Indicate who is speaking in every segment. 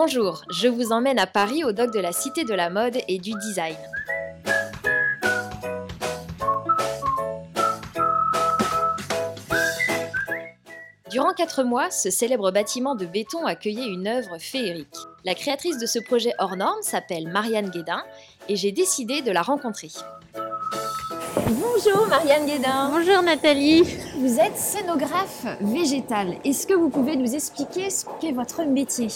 Speaker 1: Bonjour, je vous emmène à Paris au dock de la Cité de la Mode et du Design. Durant 4 mois, ce célèbre bâtiment de béton accueillait une œuvre féerique. La créatrice de ce projet hors norme s'appelle Marianne Guédin et j'ai décidé de la rencontrer. Bonjour Marianne Guédin.
Speaker 2: Bonjour Nathalie.
Speaker 1: Vous êtes scénographe végétale. Est-ce que vous pouvez nous expliquer ce qu'est votre métier ?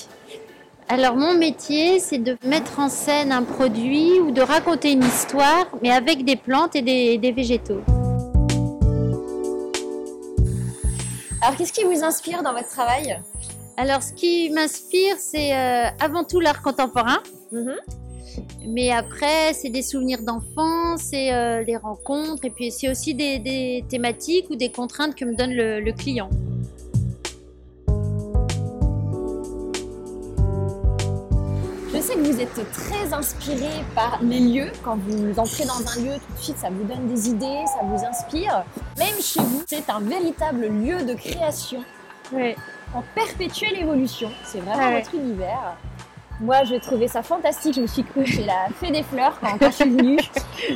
Speaker 2: Alors mon métier, c'est de mettre en scène un produit ou de raconter une histoire, mais avec des plantes et des végétaux.
Speaker 1: Alors qu'est-ce qui vous inspire dans votre travail ?
Speaker 2: Alors ce qui m'inspire, c'est avant tout l'art contemporain. Mais après, c'est des souvenirs d'enfance, c'est les rencontres, et puis c'est aussi des thématiques ou des contraintes que me donne le client.
Speaker 1: Je sais que vous êtes très inspiré par les lieux. Quand vous entrez dans un lieu, tout de suite, ça vous donne des idées, ça vous inspire. Même chez vous, c'est un véritable lieu de création.
Speaker 2: Oui.
Speaker 1: En perpétuelle évolution. C'est vraiment votre univers. Moi, j'ai trouvé ça fantastique. Je me suis cru chez la Fée des Fleurs quand je suis venue.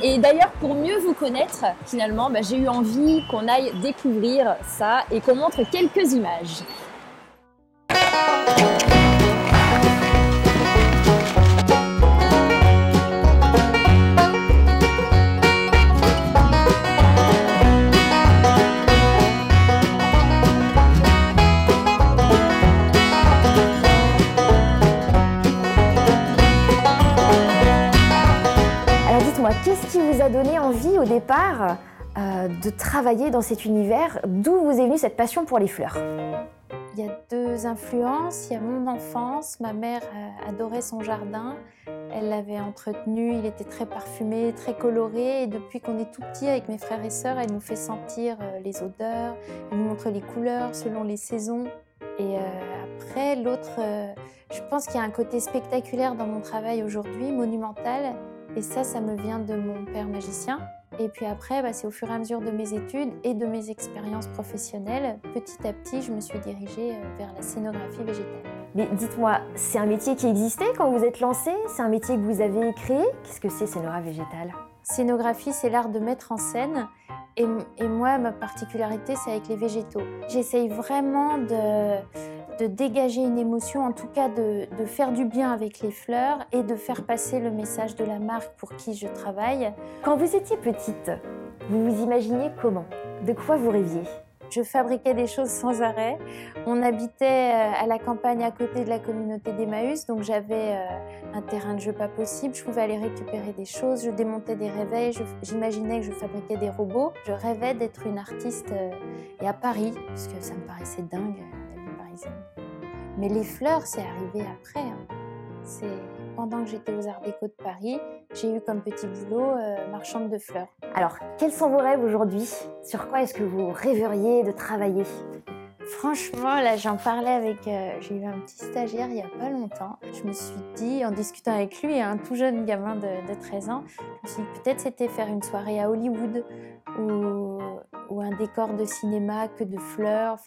Speaker 1: Et d'ailleurs, pour mieux vous connaître, finalement, j'ai eu envie qu'on aille découvrir ça et qu'on montre quelques images. Qu'est-ce qui vous a donné envie au départ de travailler dans cet univers ? D'où vous est venue cette passion pour les fleurs ?
Speaker 2: Il y a deux influences. Il y a mon enfance. Ma mère adorait son jardin. Elle l'avait entretenu. Il était très parfumé, très coloré. Et depuis qu'on est tout petit avec mes frères et sœurs, elle nous fait sentir les odeurs. Elle nous montre les couleurs selon les saisons. Et après, je pense qu'il y a un côté spectaculaire dans mon travail aujourd'hui, monumental. Et ça me vient de mon père magicien. Et puis après, c'est au fur et à mesure de mes études et de mes expériences professionnelles, petit à petit, je me suis dirigée vers la scénographie végétale.
Speaker 1: Mais dites-moi, c'est un métier qui existait quand vous êtes lancée ? C'est un métier que vous avez créé ? Qu'est-ce que c'est, scénographe végétale ?
Speaker 2: Scénographie, c'est l'art de mettre en scène. Et moi, ma particularité, c'est avec les végétaux. J'essaye vraiment de dégager une émotion, en tout cas de faire du bien avec les fleurs et de faire passer le message de la marque pour qui je travaille.
Speaker 1: Quand vous étiez petite, vous vous imaginiez comment ? De quoi vous rêviez ?
Speaker 2: Je fabriquais des choses sans arrêt. On habitait à la campagne à côté de la communauté d'Emmaüs, donc j'avais un terrain de jeu pas possible. Je pouvais aller récupérer des choses, je démontais des réveils, j'imaginais que je fabriquais des robots. Je rêvais d'être une artiste et à Paris, parce que ça me paraissait dingue, la vie parisienne. Mais les fleurs, c'est arrivé après. C'est pendant que j'étais aux Arts Déco de Paris, j'ai eu comme petit boulot marchande de fleurs.
Speaker 1: Alors, quels sont vos rêves aujourd'hui ? Sur quoi est-ce que vous rêveriez de travailler ?
Speaker 2: Franchement, là, j'en parlais avec... j'ai eu un petit stagiaire il n'y a pas longtemps. Je me suis dit, en discutant avec lui, un tout jeune gamin de 13 ans, je me suis dit peut-être c'était faire une soirée à Hollywood ou un décor de cinéma que de fleurs,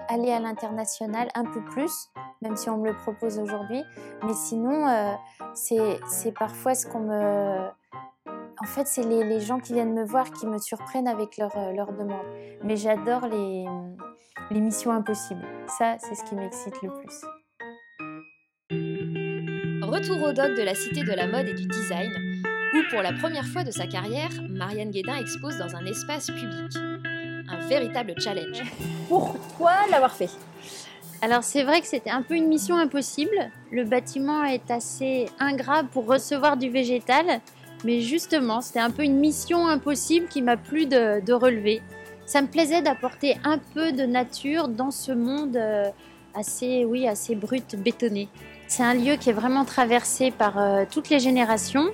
Speaker 2: aller à l'international un peu plus, même si on me le propose aujourd'hui. Mais sinon, c'est parfois ce qu'on me... En fait, c'est les gens qui viennent me voir qui me surprennent avec leurs demandes. Mais j'adore les missions impossibles. Ça, c'est ce qui m'excite le plus.
Speaker 1: Retour au dock de la Cité de la Mode et du Design, où pour la première fois de sa carrière, Marianne Guédin expose dans un espace public. Un véritable challenge. Pourquoi l'avoir fait ?
Speaker 2: Alors c'est vrai que c'était un peu une mission impossible. Le bâtiment est assez ingrat pour recevoir du végétal. Mais justement, c'était un peu une mission impossible qui m'a plu de relever. Ça me plaisait d'apporter un peu de nature dans ce monde assez brut, bétonné. C'est un lieu qui est vraiment traversé par toutes les générations,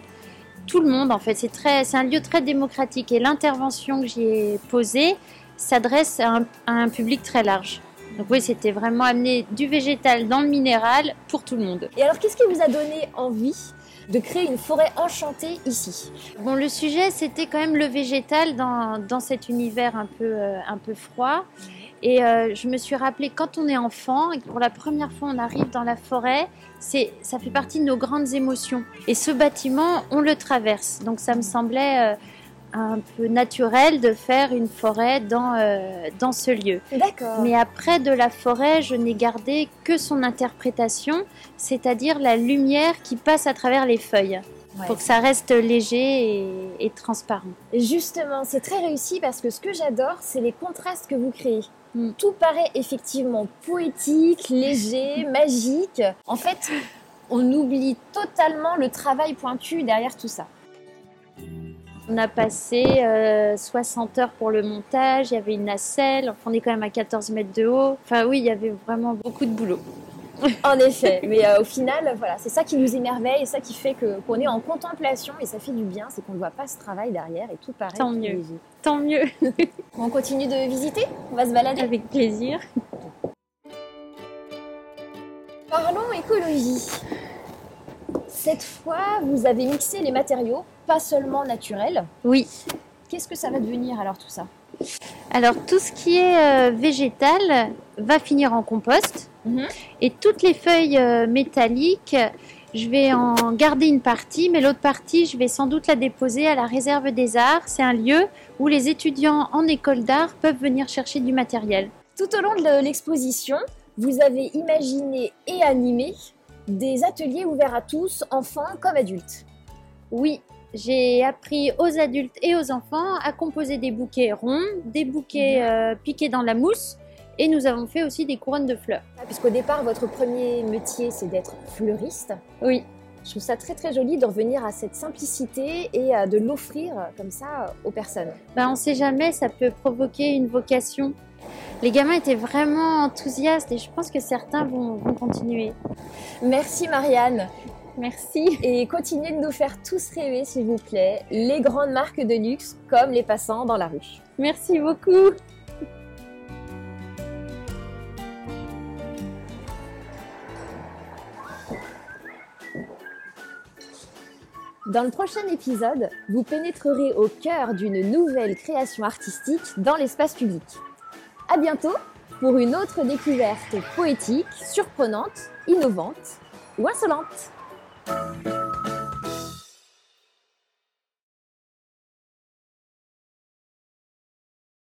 Speaker 2: tout le monde en fait. C'est un lieu très démocratique et l'intervention que j'y ai posée s'adresse à un public très large. Donc oui, c'était vraiment amener du végétal dans le minéral pour tout le monde.
Speaker 1: Et alors, qu'est-ce qui vous a donné envie de créer une forêt enchantée ici ?
Speaker 2: Bon, le sujet, c'était quand même le végétal dans cet univers un peu froid. Et je me suis rappelé, quand on est enfant et que pour la première fois on arrive dans la forêt, ça fait partie de nos grandes émotions. Et ce bâtiment, on le traverse. Donc ça me semblait un peu naturel de faire une forêt dans ce lieu.
Speaker 1: D'accord.
Speaker 2: Mais après de la forêt, je n'ai gardé que son interprétation, c'est-à-dire la lumière qui passe à travers les feuilles.
Speaker 1: Ouais.
Speaker 2: Pour que ça reste léger et transparent.
Speaker 1: Justement, c'est très réussi parce que ce que j'adore, c'est les contrastes que vous créez. Tout paraît effectivement poétique, léger, magique. En fait, on oublie totalement le travail pointu derrière tout ça.
Speaker 2: On a passé 60 heures pour le montage, il y avait une nacelle, enfin, on est quand même à 14 mètres de haut. Enfin oui, il y avait vraiment beaucoup de boulot.
Speaker 1: En effet, mais au final, voilà, c'est ça qui nous émerveille et ça qui fait qu'on est en contemplation et ça fait du bien, c'est qu'on ne voit pas ce travail derrière et tout paraît
Speaker 2: Tant mieux.
Speaker 1: léger.
Speaker 2: Tant mieux.
Speaker 1: On continue de visiter? On va se balader?
Speaker 2: Avec plaisir.
Speaker 1: Parlons écologie. Cette fois, vous avez mixé les matériaux, pas seulement naturels.
Speaker 2: Oui.
Speaker 1: Qu'est-ce que ça va devenir alors tout ça?
Speaker 2: Alors tout ce qui est végétal va finir en compost. Et toutes les feuilles métalliques, je vais en garder une partie, mais l'autre partie, je vais sans doute la déposer à la réserve des arts. C'est un lieu où les étudiants en école d'art peuvent venir chercher du matériel.
Speaker 1: Tout au long de l'exposition, vous avez imaginé et animé des ateliers ouverts à tous, enfants comme adultes.
Speaker 2: Oui, j'ai appris aux adultes et aux enfants à composer des bouquets ronds, des bouquets piqués dans la mousse. Et nous avons fait aussi des couronnes de fleurs.
Speaker 1: Puisqu'au départ, votre premier métier, c'est d'être fleuriste.
Speaker 2: Oui.
Speaker 1: Je trouve ça très très joli de revenir à cette simplicité et de l'offrir comme ça aux personnes.
Speaker 2: On ne sait jamais, ça peut provoquer une vocation. Les gamins étaient vraiment enthousiastes et je pense que certains vont continuer.
Speaker 1: Merci Marianne.
Speaker 2: Merci.
Speaker 1: Et continuez de nous faire tous rêver, s'il vous plaît, les grandes marques de luxe comme les passants dans la rue.
Speaker 2: Merci beaucoup.
Speaker 1: Dans le prochain épisode, vous pénétrerez au cœur d'une nouvelle création artistique dans l'espace public. À bientôt pour une autre découverte poétique, surprenante, innovante ou insolente.